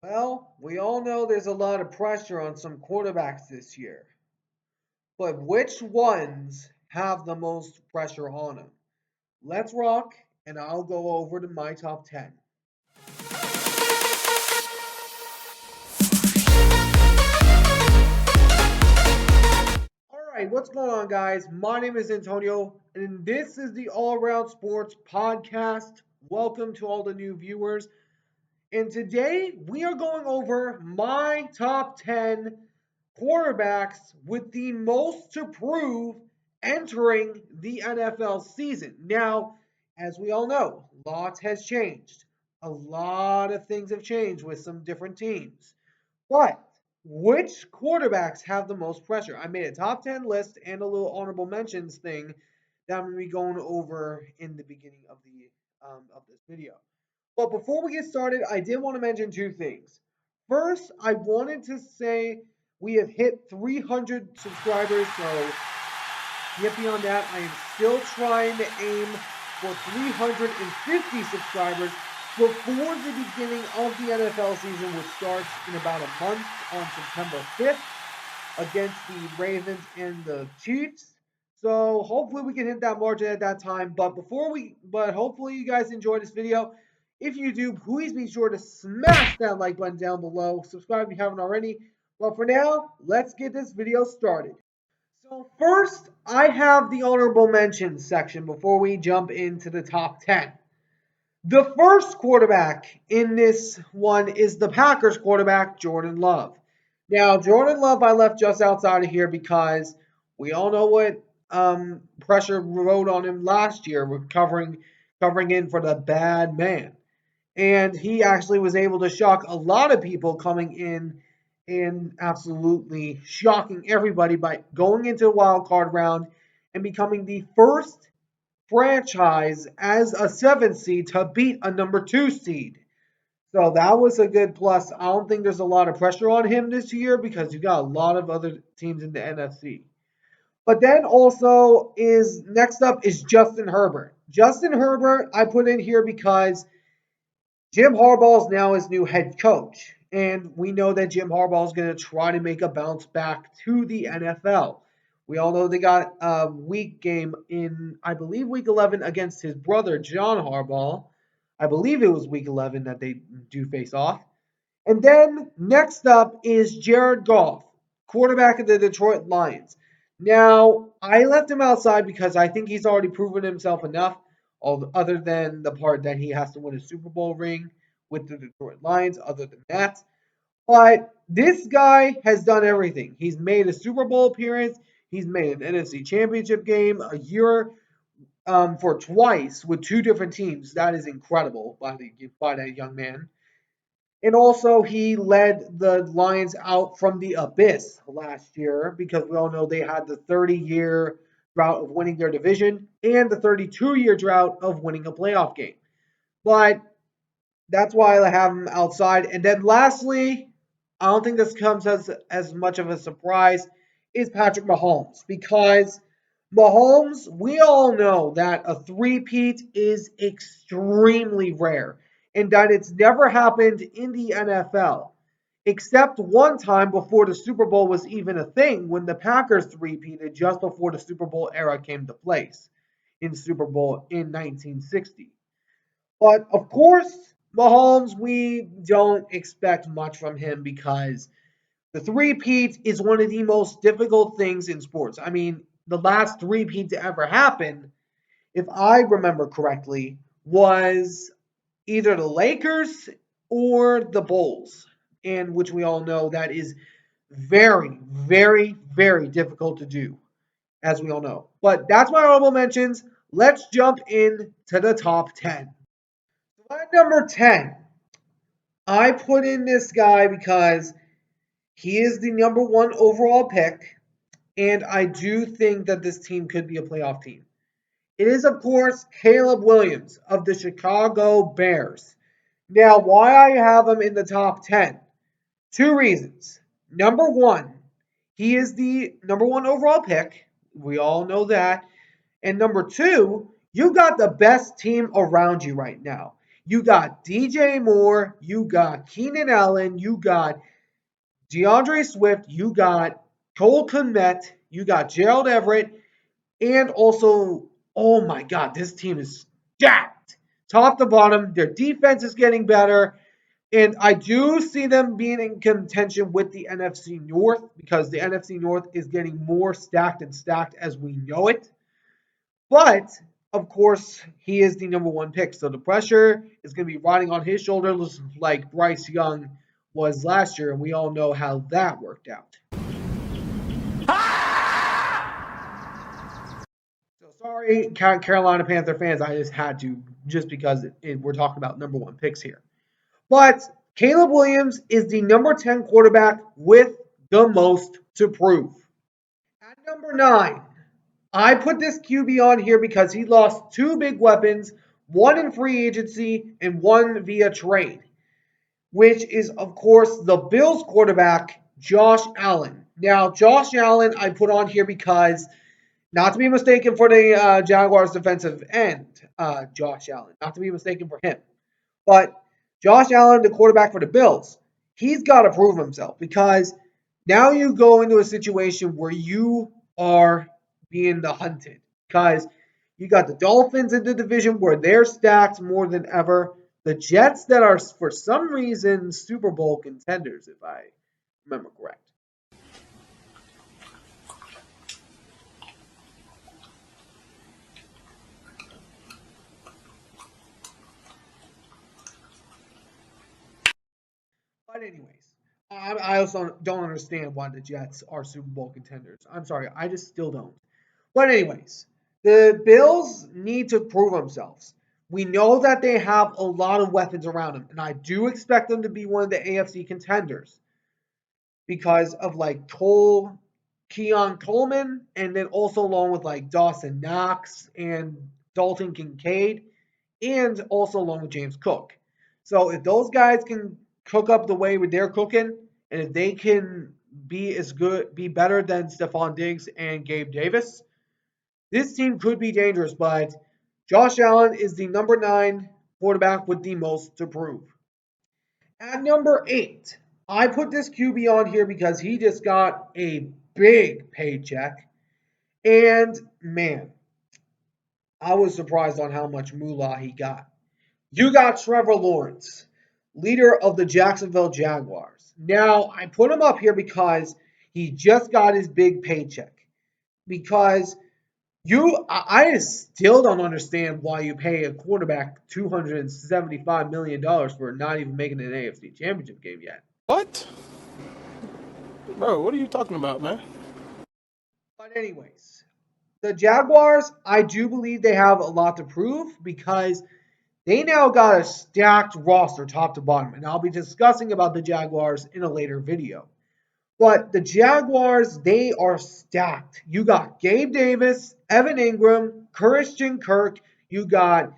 Well, we all know there's a lot of pressure on some quarterbacks this year, but which ones have the most pressure on them? Let's rock, and I'll go over to my top 10. All right, what's going on, guys? My name is Antonio, and this is the All Around Sports Podcast. Welcome to all the new viewers. And today we are going over my top 10 quarterbacks with the most to prove entering the NFL season. Now, as we all know, lots has changed. A lot of things have changed with some different teams. But which quarterbacks have the most pressure? I made a top 10 list and a little honorable mentions thing that I'm going to be going over in the beginning of this video. But before we get started, I did want to mention two things. First, I wanted to say we have hit 300 subscribers, so yet beyond that, I am still trying to aim for 350 subscribers before the beginning of the NFL season, which starts in about a month on September 5th against the Ravens and the Chiefs. So hopefully we can hit that margin at that time. But hopefully you guys enjoy this video. If you do, please be sure to smash that like button down below. Subscribe if you haven't already. But for now, let's get this video started. So first, I have the honorable mentions section before we jump into the top 10. The first quarterback in this one is the Packers quarterback, Jordan Love. Now, Jordan Love, I left just outside of here because we all know what pressure rode on him last year with covering in for the bad man. And he actually was able to shock a lot of people coming in and absolutely shocking everybody by going into the wild card round and becoming the first franchise as a 7th seed to beat a number 2 seed. So that was a good plus. I don't think there's a lot of pressure on him this year because you got a lot of other teams in the NFC. But then also is next up is Justin Herbert. Justin Herbert I put in here because Jim Harbaugh is now his new head coach. And we know that Jim Harbaugh is going to try to make a bounce back to the NFL. We all know they got a week game in, I believe, week 11 against his brother, John Harbaugh. I believe it was week 11 that they do face off. And then next up is Jared Goff, quarterback of the Detroit Lions. Now, I left him outside because I think he's already proven himself enough, other than the part that he has to win a Super Bowl ring with the Detroit Lions, other than that. But this guy has done everything. He's made a Super Bowl appearance. He's made an NFC Championship game a year for twice with two different teams. That is incredible by that young man. And also, he led the Lions out from the abyss last year because we all know they had the 30-year drought of winning their division and the 32-year drought of winning a playoff game. But that's why I have him outside. And then lastly, I don't think this comes as much of a surprise, is Patrick Mahomes. Because Mahomes, we all know that a three-peat is extremely rare and that it's never happened in the NFL. Except one time before the Super Bowl was even a thing when the Packers three-peated just before the Super Bowl era came to place in Super Bowl in 1960. But of course, Mahomes, we don't expect much from him because the three-peat is one of the most difficult things in sports. I mean, the last three-peat to ever happen, if I remember correctly, was either the Lakers or the Bulls, and which we all know that is very, very, very difficult to do, as we all know. But that's my honorable mentions. Let's jump in to the top 10. At number 10, I put in this guy because he is the number one overall pick, and I do think that this team could be a playoff team. It is, of course, Caleb Williams of the Chicago Bears. Now, why I have him in the top 10? Two reasons. Number one, he is the number one overall pick. We all know that. And number two, you got the best team around you right now. You got DJ Moore, you got Keenan Allen, you got DeAndre Swift, you got Cole Kmet, you got Gerald Everett, and also, oh my God, this team is stacked. Top to bottom, their defense is getting better. And I do see them being in contention with the NFC North because the NFC North is getting more stacked and stacked as we know it. But of course, he is the number one pick. So the pressure is going to be riding on his shoulders like Bryce Young was last year. And we all know how that worked out. So sorry, Carolina Panther fans. I just had to, just because we're talking about number one picks here. But Caleb Williams is the number 10 quarterback with the most to prove. At number 9, I put this QB on here because he lost two big weapons, one in free agency and one via trade, which is, of course, the Bills quarterback, Josh Allen. Now, Josh Allen, I put on here because, not to be mistaken for the Jaguars defensive end, Josh Allen, not to be mistaken for him. But Josh Allen, the quarterback for the Bills, he's got to prove himself because now you go into a situation where you are being the hunted because you got the Dolphins in the division where they're stacked more than ever. The Jets that are, for some reason, Super Bowl contenders, if I remember correct. But anyways, I also don't understand why the Jets are Super Bowl contenders. I'm sorry, I just still don't. But anyways, the Bills need to prove themselves. We know that they have a lot of weapons around them, and I do expect them to be one of the AFC contenders because of like Keon Coleman, and then also along with like Dawson Knox and Dalton Kincaid, and also along with James Cook. So if those guys can cook up the way they're cooking, and if they can be better than Stephon Diggs and Gabe Davis, this team could be dangerous. But Josh Allen is the number 9 quarterback with the most to prove. At number 8, I put this QB on here because he just got a big paycheck. And man, I was surprised on how much moolah he got. You got Trevor Lawrence, leader of the Jacksonville Jaguars. Now, I put him up here because he just got his big paycheck. Because I still don't understand why you pay a quarterback $275 million for not even making an AFC Championship game yet. What? Bro, what are you talking about, man? But anyways, the Jaguars, I do believe they have a lot to prove because they now got a stacked roster top to bottom. And I'll be discussing about the Jaguars in a later video. But the Jaguars, they are stacked. You got Gabe Davis, Evan Ingram, Christian Kirk. I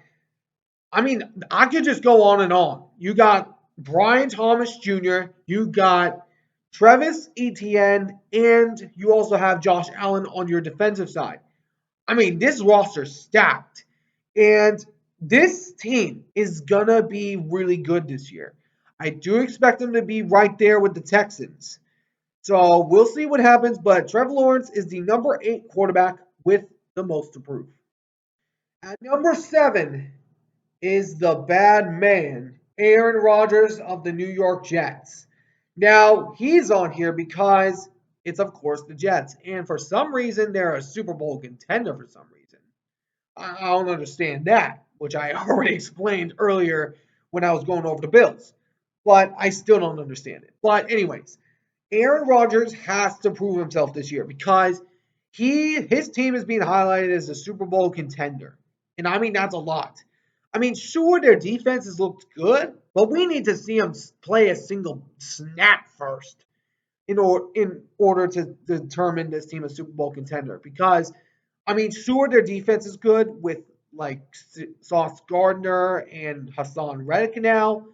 could just go on and on. You got Brian Thomas Jr., you got Travis Etienne, and you also have Josh Allen on your defensive side. This roster's stacked. And this team is going to be really good this year. I do expect them to be right there with the Texans. So we'll see what happens, but Trevor Lawrence is the number 8 quarterback with the most to prove. At number 7 is the bad man, Aaron Rodgers of the New York Jets. Now, he's on here because it's, of course, the Jets. And for some reason, they're a Super Bowl contender for some reason. I don't understand that, which I already explained earlier when I was going over the Bills. But I still don't understand it. But anyways, Aaron Rodgers has to prove himself this year because his team is being highlighted as a Super Bowl contender. And that's a lot. Sure, their defense has looked good, but we need to see them play a single snap first in order to determine this team a Super Bowl contender. Because, sure, their defense is good with like Sauce Gardner and Hassan Reddick now.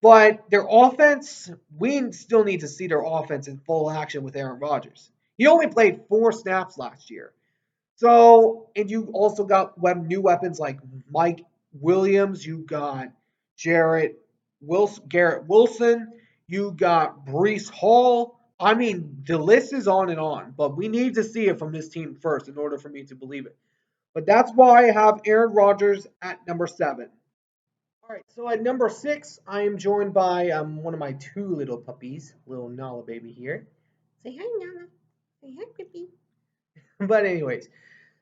But their offense, we still need to see their offense in full action with Aaron Rodgers. He only played 4 snaps last year. So, and you also got new weapons like Mike Williams, you got Garrett Wilson, you got Brees Hall. I mean, the list is on and on, but we need to see it from this team first in order for me to believe it. But that's why I have Aaron Rodgers at number 7. All right, so at number 6, I am joined by one of my two little puppies, little Nala baby here. Say hi, Nala. Say hi, puppy. But anyways,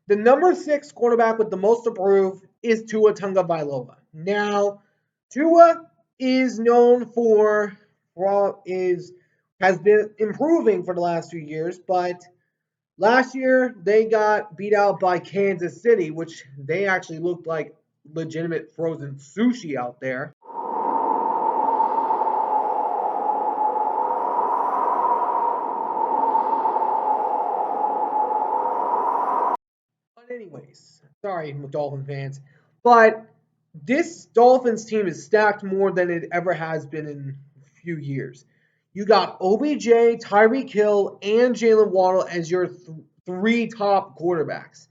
the number 6 quarterback with the most to prove is Tua Tagovailoa. Now, Tua is known for is has been improving for the last few years, but last year they got beat out by Kansas City, which they actually looked like legitimate frozen sushi out there. But anyways, sorry, Dolphin fans, but this Dolphins team is stacked more than it ever has been in a few years. You got OBJ, Tyreek Hill, and Jalen Waddle as your three top quarterbacks.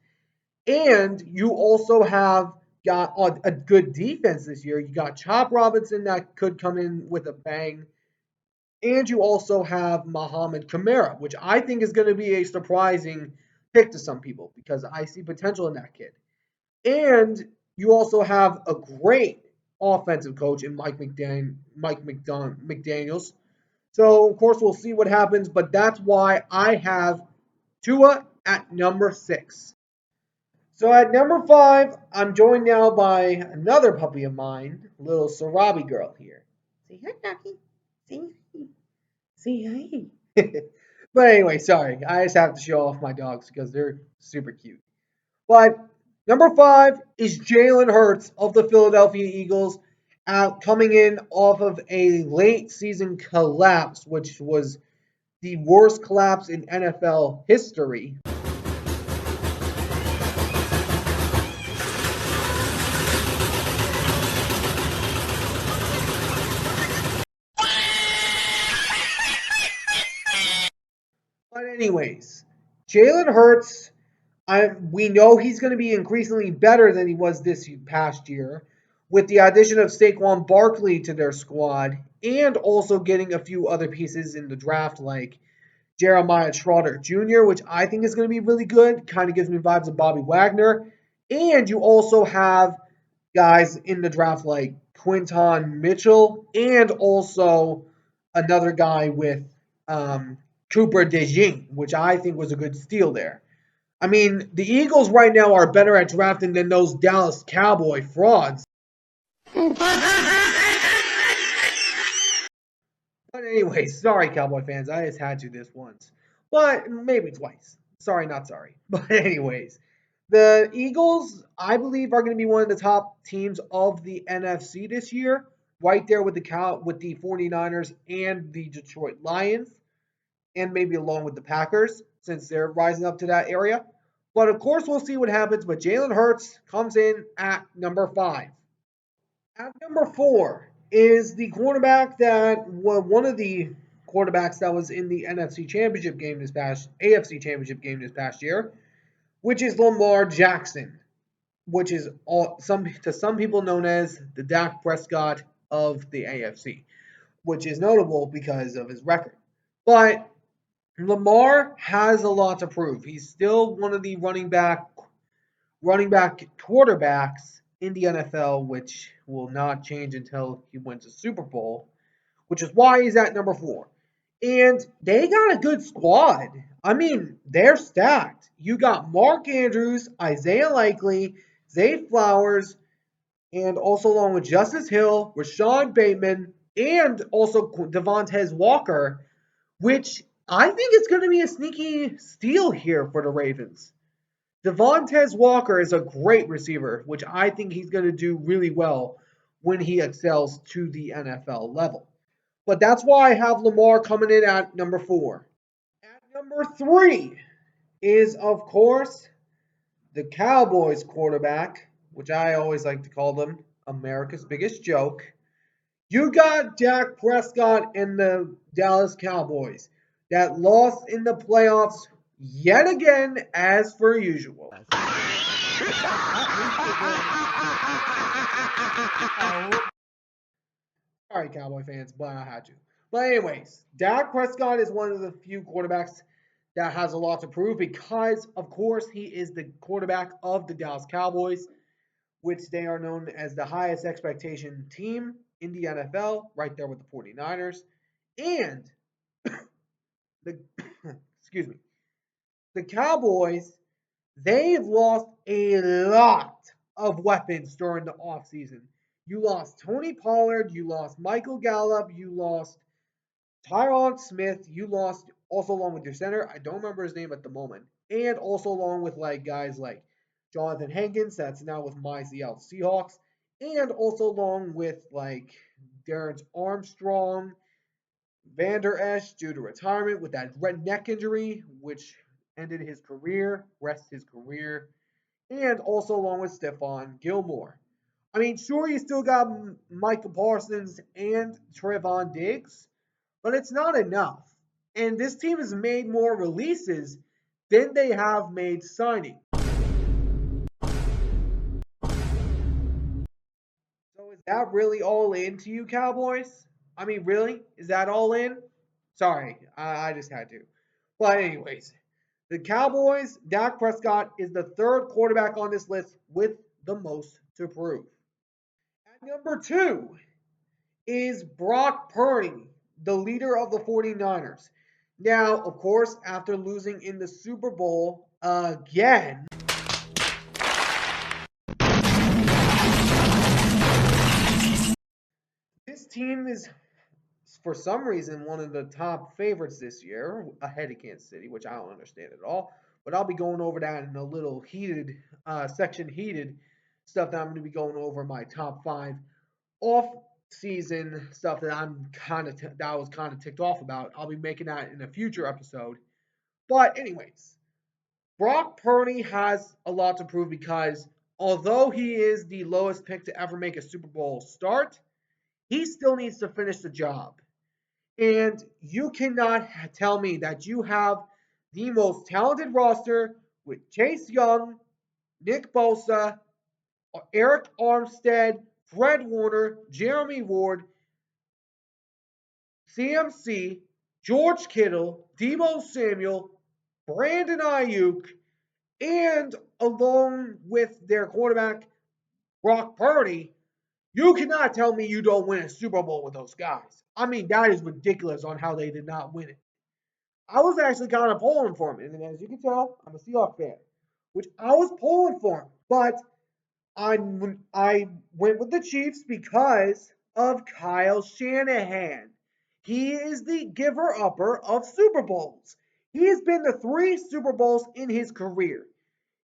And you also have got a good defense this year. You got Chop Robinson that could come in with a bang. And you also have Mohamed Kamara, which I think is going to be a surprising pick to some people because I see potential in that kid. And you also have a great offensive coach in McDaniels. So of course we'll see what happens, but that's why I have Tua at number 6. So at number 5, I'm joined now by another puppy of mine, little Sarabi girl here. Say hi, Ducky. Say hi. Say hi. But anyway, sorry. I just have to show off my dogs because they're super cute. But number 5 is Jaylen Herz of the Philadelphia Eagles, coming in off of a late season collapse, which was the worst collapse in NFL history. But anyways, Jalen Hurts, we know he's going to be increasingly better than he was this past year, with the addition of Saquon Barkley to their squad, and also getting a few other pieces in the draft like Jeremiah Trotter Jr., which I think is going to be really good. Kind of gives me vibes of Bobby Wagner. And you also have guys in the draft like Quinton Mitchell and also another guy with Cooper DeJean, which I think was a good steal there. I mean, the Eagles right now are better at drafting than those Dallas Cowboy frauds. But anyway, sorry, Cowboy fans. I just had to this once. But maybe twice. Sorry, not sorry. But anyways, the Eagles, I believe, are going to be one of the top teams of the NFC this year, right there with the 49ers and the Detroit Lions, and maybe along with the Packers, since they're rising up to that area. But of course, we'll see what happens. But Jalen Hurts comes in at number 5. At number 4 is the quarterback that one of the quarterbacks that was in the AFC Championship game this past year, which is Lamar Jackson, which is some people known as the Dak Prescott of the AFC, which is notable because of his record. But Lamar has a lot to prove. He's still one of the running back quarterbacks in the NFL, which will not change until he wins a Super Bowl, which is why he's at number 4. And they got a good squad. I mean, they're stacked. You got Mark Andrews, Isaiah Likely, Zay Flowers, and also along with Justice Hill, Rashad Bateman, and also Devontae Walker, which I think is going to be a sneaky steal here for the Ravens. Devontae Walker is a great receiver, which I think he's going to do really well when he excels to the NFL level. But that's why I have Lamar coming in at number 4. At number 3 is, of course, the Cowboys quarterback, which I always like to call them America's biggest joke. You got Dak Prescott and the Dallas Cowboys that lost in the playoffs yet again, as per usual. Sorry, Cowboy fans, but I had to. But anyways, Dak Prescott is one of the few quarterbacks that has a lot to prove because, of course, he is the quarterback of the Dallas Cowboys, which they are known as the highest expectation team in the NFL, right there with the 49ers. And the excuse me, the Cowboys, they've lost a lot of weapons during the offseason. You lost Tony Pollard, you lost Michael Gallup, you lost Tyron Smith, you lost also along with your center. I don't remember his name at the moment. And also along with like guys like Jonathan Hankins, that's now with my Seattle Seahawks. And also along with like Darren Armstrong, Vander Esch due to retirement with that red neck injury, which ended his career, rest his career, and also along with Stephon Gilmore. I mean, sure, you still got Michael Parsons and Trevon Diggs, but it's not enough. And this team has made more releases than they have made signings. So is that really all in to you, Cowboys? I mean, really? Is that all in? Sorry, I just had to. But anyways, the Cowboys, Dak Prescott is the third quarterback on this list with the most to prove. At number two is Brock Purdy, the leader of the 49ers. Now, of course, after losing in the Super Bowl again, this team is, for some reason, one of the top favorites this year, ahead of Kansas City, which I don't understand at all. But I'll be going over that in a little heated heated stuff that I'm going to be going over my top five off season stuff that that I was kind of ticked off about. I'll be making that in a future episode. But anyways, Brock Purdy has a lot to prove because although he is the lowest pick to ever make a Super Bowl start, he still needs to finish the job. And you cannot tell me that you have the most talented roster with Chase Young, Nick Bosa, Eric Armstead, Fred Warner, Jeremy Ward, CMC, George Kittle, Debo Samuel, Brandon Ayuk, and along with their quarterback, Brock Purdy, you cannot tell me you don't win a Super Bowl with those guys. I mean, that is ridiculous on how they did not win it. I was actually kind of pulling for him, and as you can tell, I'm a Seahawks fan, which I was pulling for him. But I went with the Chiefs because of Kyle Shanahan. He is the giver upper of Super Bowls. He has been to three Super Bowls in his career.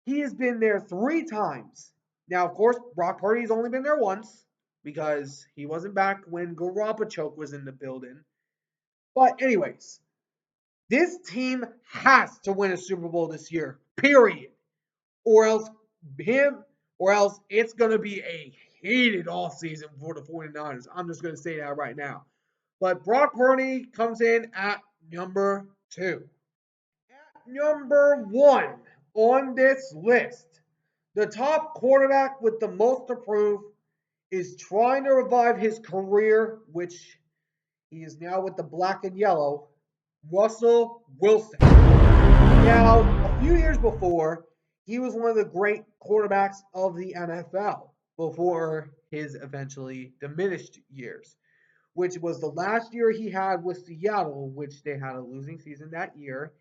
He has been there three times. Now, of course, Brock Purdy's only been there once because he wasn't back when Garoppolo was in the building. But anyways, this team has to win a Super Bowl this year. Period. Or else him, or else it's going to be a heated offseason for the 49ers. I'm just going to say that right now. But Brock Purdy comes in at number two. At number one on this list, the top quarterback with the most to prove is trying to revive his career, which he is now with the black and yellow, Russell Wilson. Now, a few years before, he was one of the great quarterbacks of the NFL before his eventually diminished years, which was the last year he had with Seattle, which they had a losing season that year,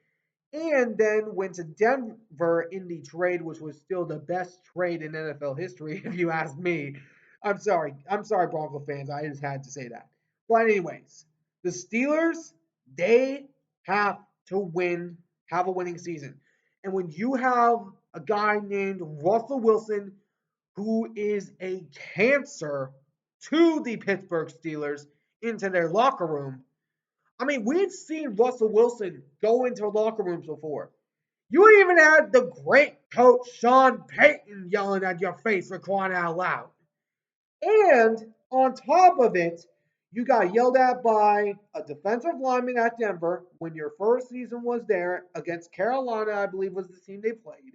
and then went to Denver in the trade, which was still the best trade in NFL history, if you ask me. I'm sorry, Bronco fans. I just had to say that. But anyways, the Steelers, they have to have a winning season. And when you have a guy named Russell Wilson, who is a cancer to the Pittsburgh Steelers into their locker room, I mean, we've seen Russell Wilson go into locker rooms before. You even had the great coach Sean Payton yelling at your face for crying out loud. And on top of it, you got yelled at by a defensive lineman at Denver when your first season was there against Carolina, I believe was the team they played.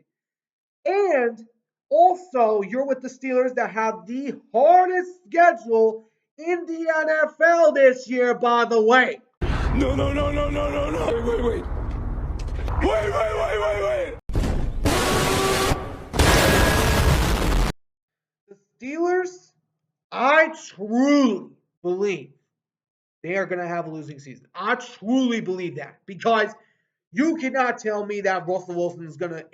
And Also, you're with the Steelers that have the hardest schedule in the NFL this year, by the way. No, no, no, no, no, no, no. Wait, wait, wait. Wait, wait, wait, wait, wait. The Steelers, I truly believe they are going to have a losing season. I truly believe that because you cannot tell me that Russell Wilson is going to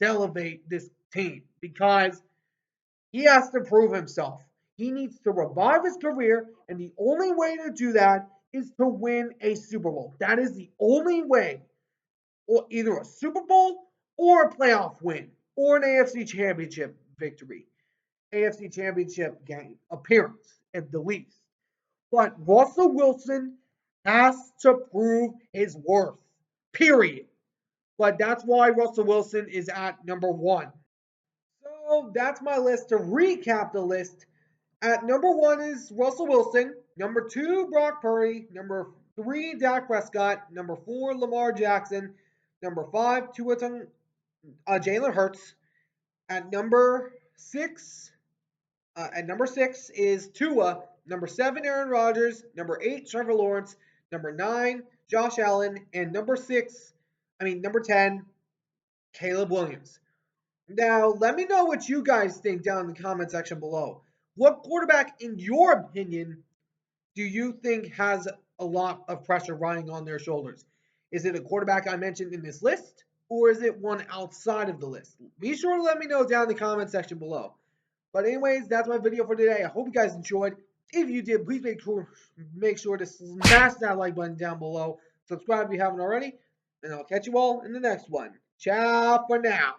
elevate this team because he has to prove himself. He needs to revive his career, and the only way to do that is to win a Super Bowl. That is the only way, or either a Super Bowl or a playoff win or an AFC Championship victory, AFC Championship game appearance at the least. But Russell Wilson has to prove his worth. Period. But that's why Russell Wilson is at number one. So that's my list. To recap the list, at number one is Russell Wilson. Number two, Brock Purdy. Number three, Dak Prescott. Number four, Lamar Jackson. Number five, Jaylen Hertz. At number six, is Tua. Number seven, Aaron Rodgers. Number eight, Trevor Lawrence. Number nine, Josh Allen. And number 10, Caleb Williams. Now, let me know what you guys think down in the comment section below. What quarterback, in your opinion, do you think has a lot of pressure riding on their shoulders? Is it a quarterback I mentioned in this list, or is it one outside of the list? Be sure to let me know down in the comment section below. But anyways, that's my video for today. I hope you guys enjoyed. If you did, please make sure to smash that like button down below. Subscribe if you haven't already. And I'll catch you all in the next one. Ciao for now.